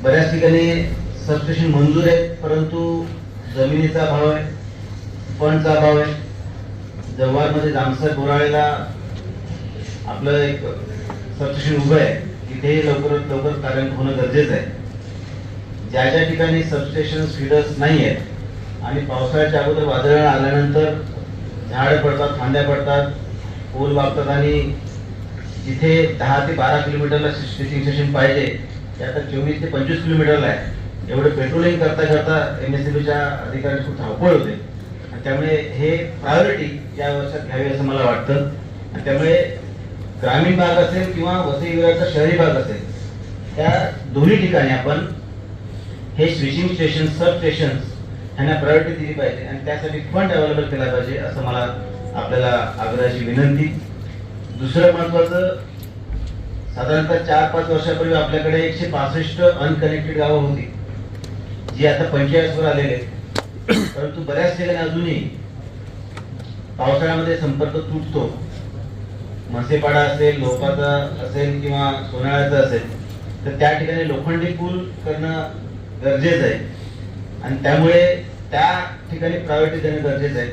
बऱ्याच ठिकाणी सबस्टेशन मंजूर आहेत, परंतु जमिनीचा अभाव आहे, फंडचा अभाव आहे. जव्हारमध्ये जामसर बोराळेला आपलं एक सबस्टेशन उभं आहे, तिथे लवकरात लवकर कार्यान्वित होणं गरजेचं आहे. ज्या ज्या ठिकाणी सबस्टेशन फीडर्स नाही आहेत आणि पावसाळ्याच्या अगोदर वादळ आल्यानंतर झाडं पडतात, फांद्या पडतात, पोल वागतात आणि जिथे 10 ते 12 किलोमीटरला स्विचिंग स्टेशन पाहिजे ते आता 24 ते 25 किलोमीटरला आहे. एवढं पेट्रोलिंग करता करता MSCBच्या अधिकाऱ्यांची खूप धावपळ होते आणि त्यामुळे हे प्रायोरिटी या वर्षात घ्यावी असं मला वाटतं. आणि त्यामुळे ग्रामीण भाग असेल किंवा वसई विरारचा शहरी भाग असेल, त्या दोन्ही ठिकाणी आपण हे स्विचिंग स्टेशन, सब स्टेशन्स ह्यांना प्रायोरिटी दिली पाहिजे आणि त्यासाठी फंड अवेलेबल केला पाहिजे असं मला आपल्याला आग्रहाची विनंती. दुसरं महत्वाचं, साधारणतः 4-5 वर्षापूर्वी आपल्याकडे 165 अनकनेक्टेड गावं होती, जी आता 45 वर आलेले, परंतु बऱ्याच ठिकाणी अजूनही पावसाळ्यामध्ये संपर्क तुटतो. म्हसेपाडा असेल, लोकाचा असेल किंवा सोनाळ्याचा असेल, तर त्या ठिकाणी लोखंडी पूल करणं गरजेचं आहे आणि त्यामुळे त्या ठिकाणी प्रायोरिटी देणं गरजेचं आहे.